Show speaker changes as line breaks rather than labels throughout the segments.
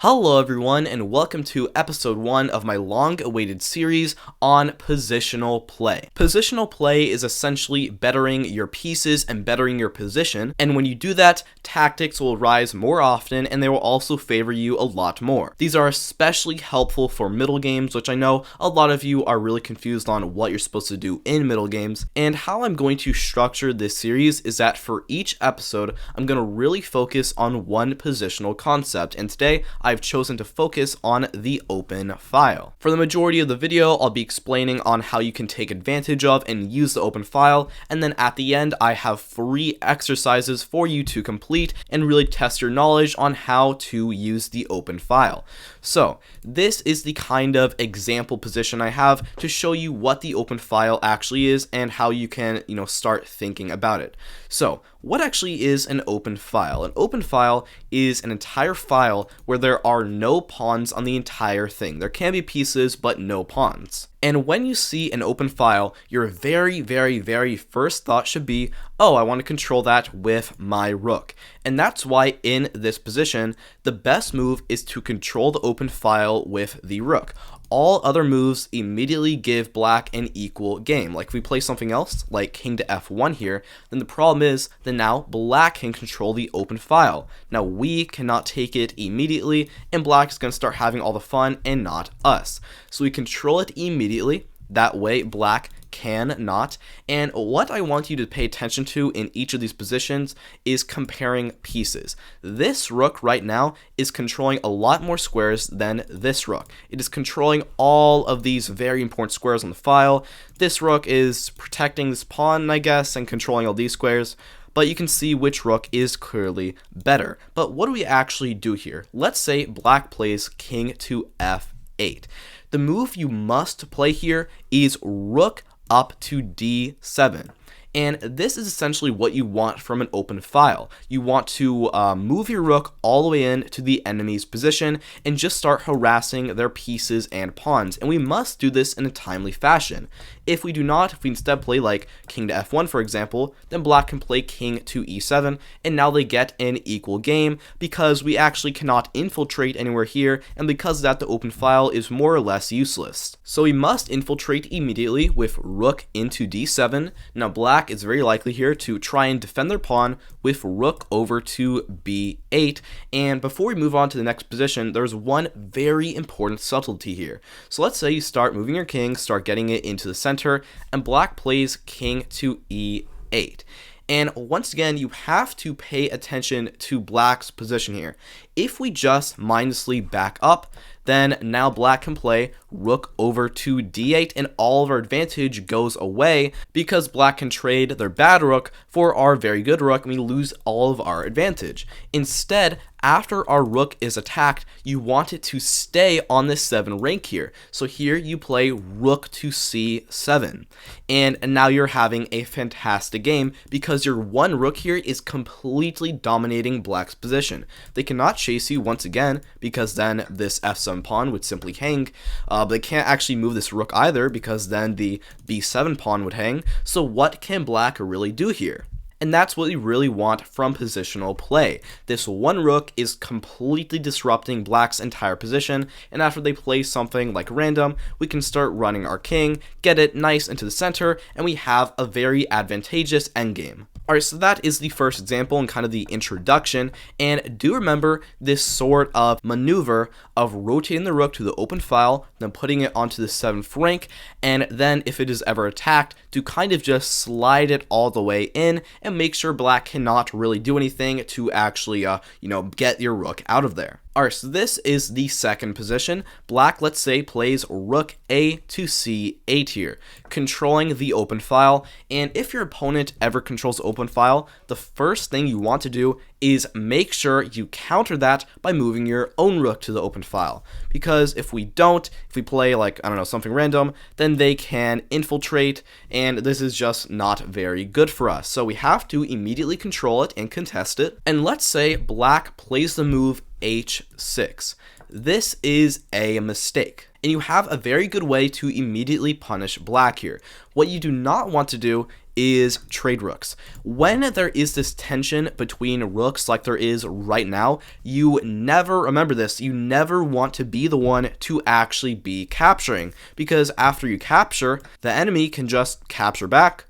Hello everyone, and welcome to episode 1 of my long-awaited series on positional play. Positional play is essentially bettering your pieces and bettering your position, and when you do that, tactics will rise more often and they will also favor you a lot more. These are especially helpful for middle games, which I know a lot of you are really confused on what you're supposed to do in middle games, and how I'm going to structure this series is that for each episode, I'm going to really focus on one positional concept, and today I've chosen to focus on the open file. For the majority of the video, I'll be explaining on how you can take advantage of and use the open file, and then at the end, I have 3 exercises for you to complete and really test your knowledge on how to use the open file. So, this is the kind of example position I have to show you what the open file actually is and how you can, start thinking about it. So, what actually is an open file? An open file is an entire file where there are no pawns on the entire thing. There can be pieces, but no pawns. And when you see an open file, your very first thought should be, oh, I want to control that with my rook. And that's why in this position, the best move is to control the open file with the rook. All other moves immediately give black an equal game. Like if we play something else, like king to f1 here, then the problem is that now black can control the open file. Now we cannot take it immediately, and black is going to start having all the fun and not us. So we control it immediately. That way black cannot. And what I want you to pay attention to in each of these positions is comparing pieces. This rook right now is controlling a lot more squares than this rook. It is controlling all of these very important squares on the file. This rook is protecting this pawn, I guess, and controlling all these squares. But you can see which rook is clearly better. But what do we actually do here? Let's say black plays king to f8. The move you must play here is rook up to d7. And this is essentially what you want from an open file. You want to move your rook all the way in to the enemy's position and just start harassing their pieces and pawns. And we must do this in a timely fashion. If we do not, if we instead play like king to f1, for example, then black can play king to e7, and now they get an equal game because we actually cannot infiltrate anywhere here, and because of that, the open file is more or less useless. So we must infiltrate immediately with rook into d7. Now black is very likely here to try and defend their pawn with rook over to b8. And before we move on to the next position, there's one very important subtlety here. So let's say you start moving your king, start getting it into the center, and black plays king to e8. And once again, you have to pay attention to black's position here. If we just mindlessly back up, then now black can play rook over to d8, and all of our advantage goes away because black can trade their bad rook for our very good rook, and we lose all of our advantage. Instead, after our rook is attacked, you want it to stay on this 7 rank here. So here you play rook to c7. And now you're having a fantastic game because your one rook here is completely dominating black's position. They cannot chase you once again because then this f7 pawn would simply hang. But they can't actually move this rook either because then the b7 pawn would hang. So what can black really do here? And that's what we really want from positional play. This one rook is completely disrupting black's entire position, and after they play something like random, we can start running our king, get it nice into the center, and we have a very advantageous endgame. Alright, so that is the first example and kind of the introduction, and do remember this sort of maneuver of rotating the rook to the open file, then putting it onto the 7th rank, and then if it is ever attacked, to kind of just slide it all the way in and make sure black cannot really do anything to actually, get your rook out of there. Alright, so this is the second position. Black, let's say, plays rook a to c8 here, controlling the open file. And if your opponent ever controls the open file, the first thing you want to do is make sure you counter that by moving your own rook to the open file. Because if we don't, if we play something random, then they can infiltrate, and this is just not very good for us. So we have to immediately control it and contest it. And let's say black plays the move h6. This is a mistake, and you have a very good way to immediately punish black here. What you do not want to do is trade rooks. When there is this tension between rooks like there is right now, you never, remember this, you never want to be the one to actually be capturing, because after you capture, the enemy can just capture back,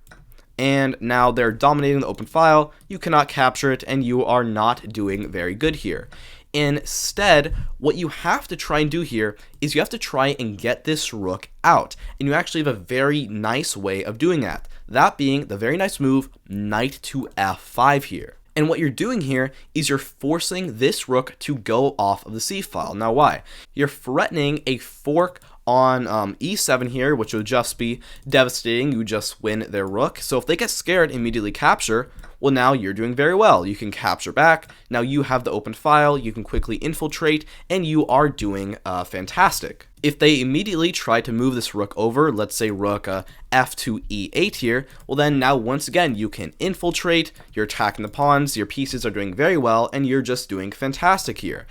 and now they're dominating the open file, you cannot capture it, and you are not doing very good here. Instead, what you have to try and do here is you have to try and get this rook out, and you actually have a very nice way of doing that. That being the very nice move, knight to f5 here. And what you're doing here is you're forcing this rook to go off of the c file. Now why? You're threatening a fork on e7 here, which would just be devastating. You just win their rook. So if they get scared, immediately capture, well, now you're doing very well. You can capture back. Now you have the open file. You can quickly infiltrate, and you are doing fantastic. If they immediately try to move this rook over, let's say rook f to e8 here, well then now once again you can infiltrate, you're attacking the pawns, your pieces are doing very well, and you're just doing fantastic here.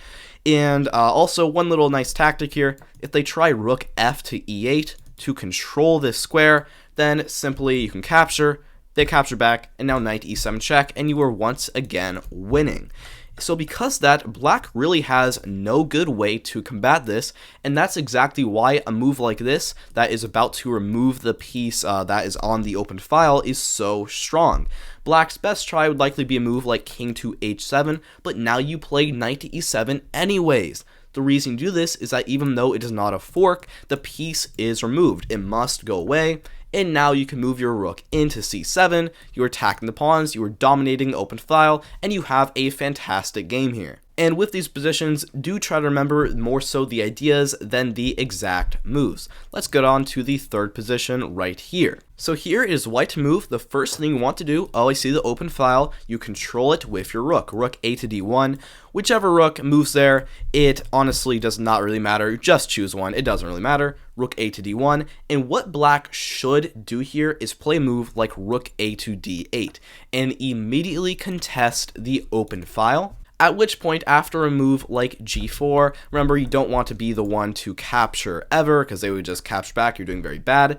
And also one little nice tactic here, if they try rook f to e8 to control this square, then simply you can capture, they capture back, and now knight e7 check, and you are once again winning. So because that, black really has no good way to combat this, and that's exactly why a move like this that is about to remove the piece that is on the open file is so strong. Black's best try would likely be a move like king to h7, but now you play knight to e7 anyways. The reason you do this is that even though it is not a fork, the piece is removed. It must go away. And now you can move your rook into c7, you're attacking the pawns, you are dominating the open file, and you have a fantastic game here. And with these positions, do try to remember more so the ideas than the exact moves. Let's get on to the third position right here. So here is white to move. The first thing you want to do, oh, I see the open file, you control it with your rook. Rook a to d1, whichever rook moves there, it honestly does not really matter. Just choose one, it doesn't really matter. Rook a to d1, and what black should do here is play a move like rook a to d8, and immediately contest the open file. At which point, after a move like g4, remember you don't want to be the one to capture ever, because they would just capture back, you're doing very bad.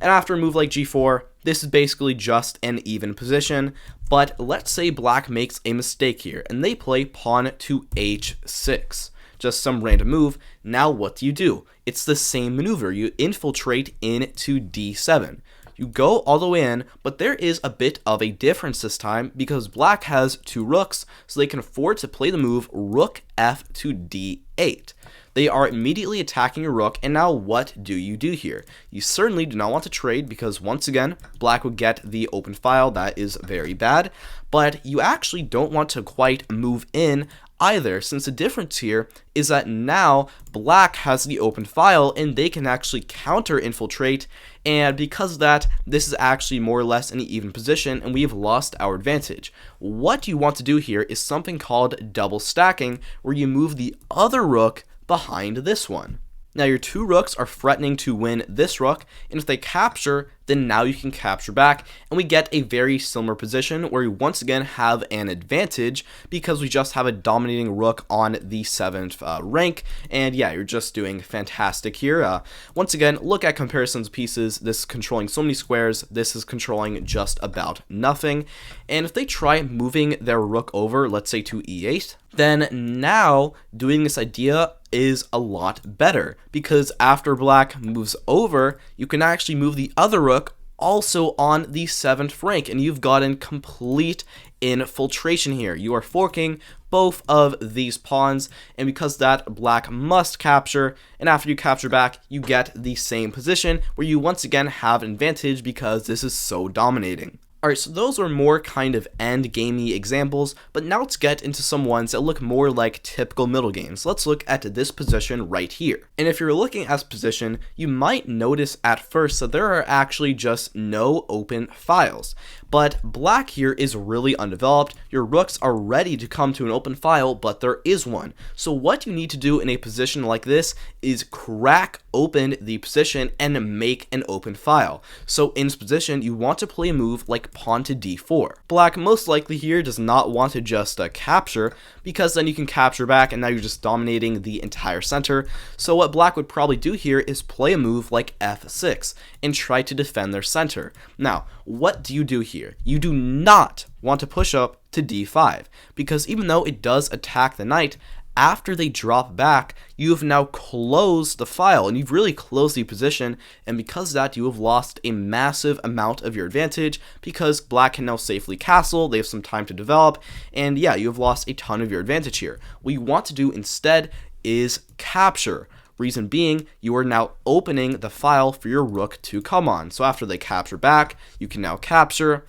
And after a move like g4, this is basically just an even position, but let's say black makes a mistake here, and they play pawn to h6. Just some random move. Now what do? It's the same maneuver. You infiltrate into d7. You go all the way in, but there is a bit of a difference this time because black has two rooks, so they can afford to play the move rook f to d8. They are immediately attacking your rook, and now what do you do here? You certainly do not want to trade because once again, black would get the open file. That is very bad, but you actually don't want to quite move in either, since the difference here is that now black has the open file and they can actually counter infiltrate, and because of that, this is actually more or less an even position and we have lost our advantage. What you want to do here is something called double stacking, where you move the other rook behind this one. Now your two rooks are threatening to win this rook, and if they capture, then now you can capture back, and we get a very similar position where we once again have an advantage because we just have a dominating rook on the 7th rank, and yeah, you're just doing fantastic here. Once again, look at comparisons pieces. This is controlling so many squares, this is controlling just about nothing, and if they try moving their rook over, let's say to e8, then now doing this idea is a lot better because after black moves over, you can actually move the other rook also on the 7th rank, and you've gotten complete infiltration here. You are forking both of these pawns, and because that, black must capture, and after you capture back, you get the same position where you once again have an advantage because this is so dominating. Alright, so those are more kind of end-gamey examples, but now let's get into some ones that look more like typical middle games. Let's look at this position right here. And if you're looking at this position, you might notice at first that there are actually just no open files. But black here is really undeveloped. Your rooks are ready to come to an open file, but there is one. So what you need to do in a position like this is crack open the position and make an open file. So in this position, you want to play a move like like pawn to d4. Black most likely here does not want to just capture, because then you can capture back and now you're just dominating the entire center. So what black would probably do here is play a move like f6 and try to defend their center. Now, what do you do here? You do not want to push up to d5, because even though it does attack the knight, after they drop back, you have now closed the file, and you've really closed the position, and because of that, you have lost a massive amount of your advantage, because black can now safely castle, they have some time to develop, and yeah, you have lost a ton of your advantage here. What you want to do instead is capture. Reason being, you are now opening the file for your rook to come on. So after they capture back, you can now capture.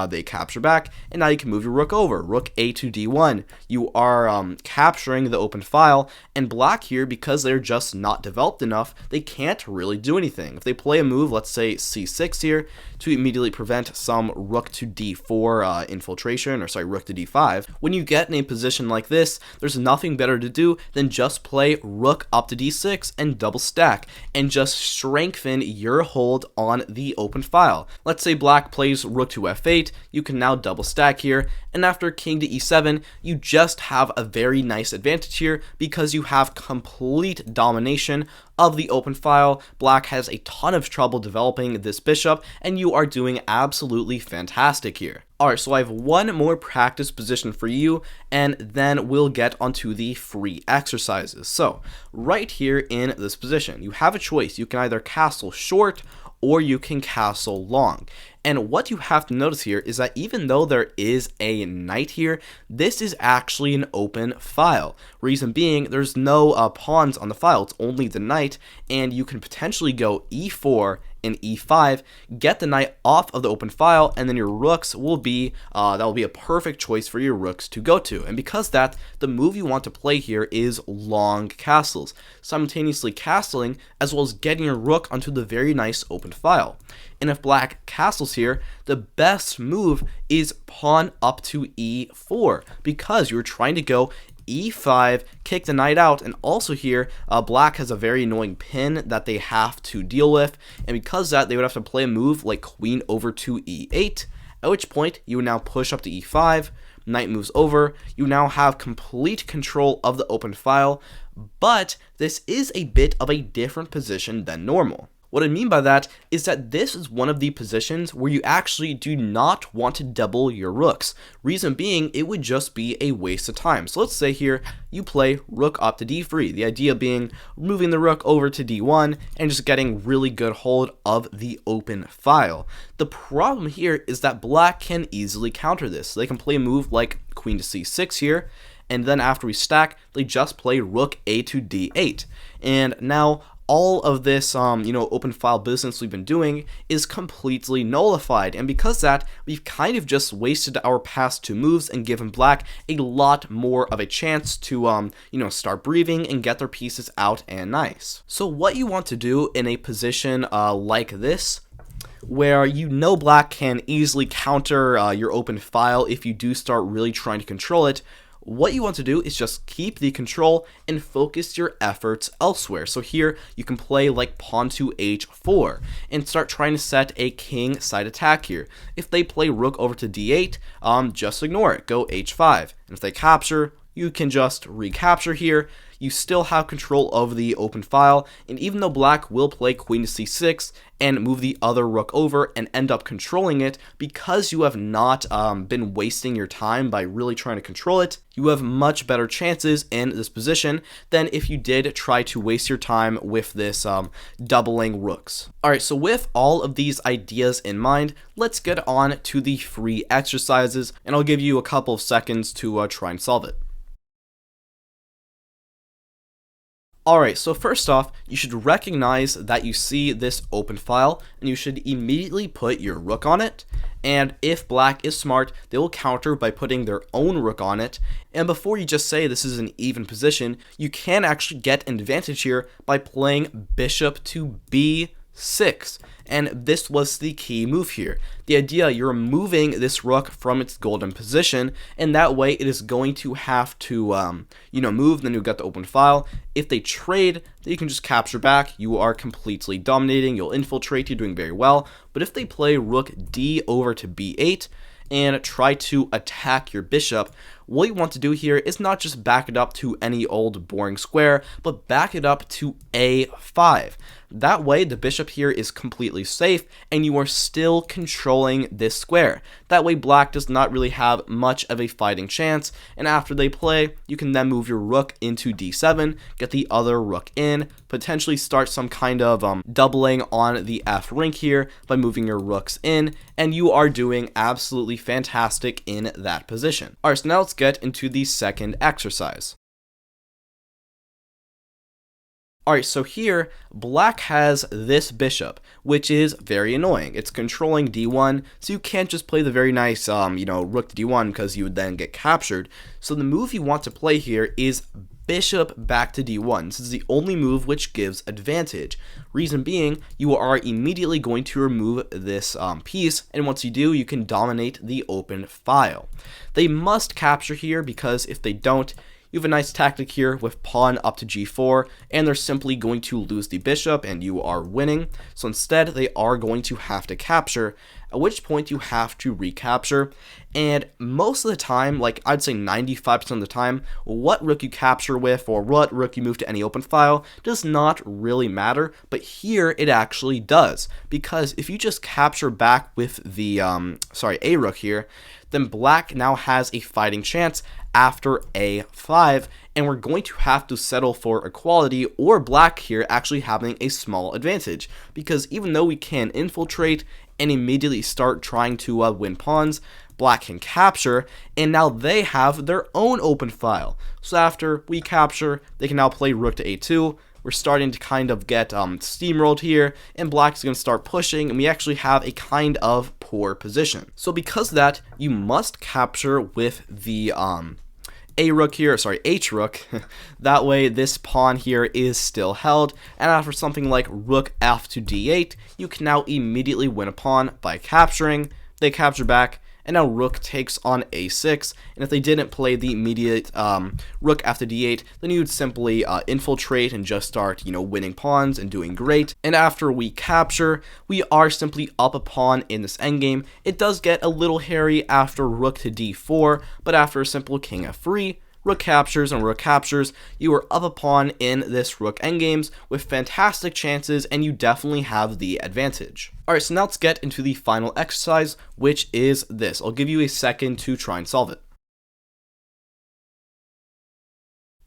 They capture back, and now you can move your rook over. Rook a to d1. You are capturing the open file, and black here, because they're just not developed enough, they can't really do anything. If they play a move, let's say c6 here, to immediately prevent some rook to d4 infiltration, or sorry, rook to d5, when you get in a position like this, there's nothing better to do than just play rook up to d6 and double stack, and just strengthen your hold on the open file. Let's say black plays rook to f8, you can now double stack here, and after king to e7, you just have a very nice advantage here because you have complete domination of the open file. Black has a ton of trouble developing this bishop, and you are doing absolutely fantastic here. Alright, so I have one more practice position for you, and then we'll get onto the free exercises. So, right here in this position, you have a choice. You can either castle short, or you can castle long. And what you have to notice here is that even though there is a knight here, this is actually an open file. Reason being, there's no pawns on the file, it's only the knight, and you can potentially go e4 and e5, get the knight off of the open file, and then your rooks will be, that will be a perfect choice for your rooks to go to. And because that, the move you want to play here is long castles, simultaneously castling as well as getting your rook onto the very nice open file. And if black castles here, the best move is pawn up to e4, because you're trying to go e5, kick the knight out, and also here black has a very annoying pin that they have to deal with, and because of that, they would have to play a move like queen over to e8, at which point you would now push up to e5, knight moves over, you now have complete control of the open file, but this is a bit of a different position than normal. What I mean by that is that this is one of the positions where you actually do not want to double your rooks. Reason being, it would just be a waste of time. So let's say here you play rook up to d3. The idea being moving the rook over to d1 and just getting really good hold of the open file. The problem here is that black can easily counter this. So they can play a move like queen to c6 here, and then after we stack, they just play rook a to d8. And now all of this, open file business we've been doing is completely nullified. And because of that, we've kind of just wasted our past two moves and given black a lot more of a chance to, start breathing and get their pieces out and nice. So what you want to do in a position like this, where black can easily counter your open file if you do start really trying to control it, what you want to do is just keep the control and focus your efforts elsewhere. So here you can play like pawn to h4 and start trying to set a king side attack here. If they play rook over to d8, just ignore it, go h5. And if they capture, you can just recapture here. You still have control over the open file, and even though black will play queen to c6 and move the other rook over and end up controlling it, because you have not been wasting your time by really trying to control it, you have much better chances in this position than if you did try to waste your time with this doubling rooks. Alright, so with all of these ideas in mind, let's get on to the free exercises, and I'll give you a couple of seconds to try and solve it. Alright, so first off, you should recognize that you see this open file, and you should immediately put your rook on it, and if black is smart, they will counter by putting their own rook on it, and before you just say this is an even position, you can actually get an advantage here by playing bishop to b2. e6. And this was the key move here. The idea, you're removing this rook from its golden position, and that way it is going to have to, move, then you've got the open file. If they trade, then you can just capture back. You are completely dominating. You'll infiltrate. You're doing very well. But if they play rook d over to b8 and try to attack your bishop, what you want to do here is not just back it up to any old boring square, but back it up to a5. That way, the bishop here is completely safe, and you are still controlling this square. That way, black does not really have much of a fighting chance, and after they play, you can then move your rook into d7, get the other rook in, potentially start some kind of doubling on the f rank here by moving your rooks in, and you are doing absolutely fantastic in that position. Alright, so now let's get into the second exercise. Alright, so here, black has this bishop, which is very annoying. It's controlling d1, so you can't just play the very nice, rook to d1 because you would then get captured. So the move you want to play here is bishop back to d1. This is the only move which gives advantage. Reason being, you are immediately going to remove this piece, and once you do, you can dominate the open file. They must capture here because if they don't, you have a nice tactic here with pawn up to g4, and they're simply going to lose the bishop and you are winning. So instead, they are going to have to capture, at which point you have to recapture. And most of the time, like I'd say 95% of the time, what rook you capture with or what rook you move to any open file does not really matter, but here it actually does. Because if you just capture back with the, a rook here, then black now has a fighting chance after a5, and we're going to have to settle for equality or black here actually having a small advantage, because even though we can infiltrate and immediately start trying to win pawns, black can capture, and now they have their own open file. So after we capture, they can now play rook to a2. We're starting to kind of get steamrolled here, and black is going to start pushing, and we actually have a kind of poor position. So because of that, you must capture with the h-rook. That way this pawn here is still held, and after something like rook f to d8, you can now immediately win a pawn by capturing. They capture back, and now rook takes on a6, and if they didn't play the immediate rook after d8, then you would simply infiltrate and just start, winning pawns and doing great. And after we capture, we are simply up a pawn in this endgame. It does get a little hairy after rook to d4, but after a simple king f3, rook captures and rook captures, you are up a pawn in this rook endgames with fantastic chances, and you definitely have the advantage. Alright, so now let's get into the final exercise, which is this. I'll give you a second to try and solve it.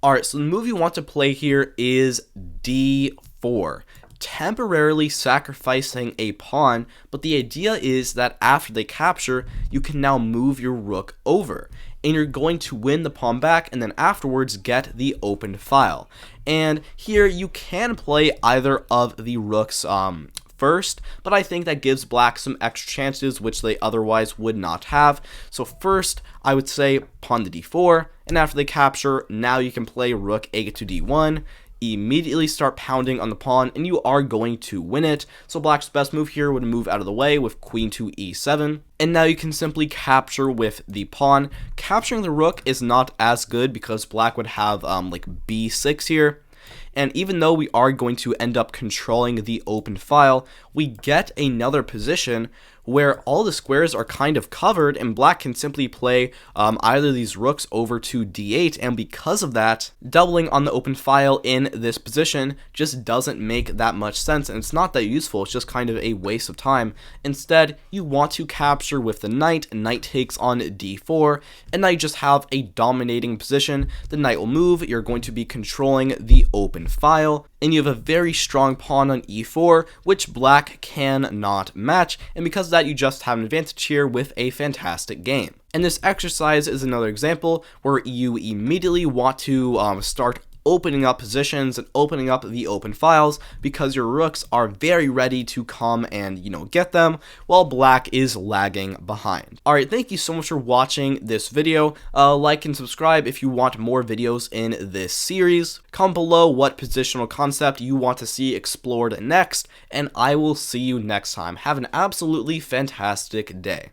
Alright, so the move you want to play here is d4. Temporarily sacrificing a pawn, but the idea is that after they capture, you can now move your rook over, and you're going to win the pawn back and then afterwards get the open file. And here you can play either of the rooks first, but I think that gives black some extra chances which they otherwise would not have. So first, I would say pawn to d4, and after they capture, now you can play rook a to d1, immediately start pounding on the pawn, and you are going to win it. So black's best move here would move out of the way with queen to e7, and now you can simply capture with the pawn. Capturing the rook is not as good because black would have like b6 here. And even though we are going to end up controlling the open file, we get another position where all the squares are kind of covered, and black can simply play either of these rooks over to d8, and because of that, doubling on the open file in this position just doesn't make that much sense, and it's not that useful. It's just kind of a waste of time. Instead, you want to capture with the knight. Knight takes on d4, and now you just have a dominating position. The knight will move, you're going to be controlling the open file, and you have a very strong pawn on e4, which black cannot match, and because of that, you just have an advantage here with a fantastic game. And this exercise is another example where you immediately want to start opening up positions and opening up the open files, because your rooks are very ready to come and, get them, while black is lagging behind. Alright, thank you so much for watching this video. Like and subscribe if you want more videos in this series. Comment below what positional concept you want to see explored next, and I will see you next time. Have an absolutely fantastic day.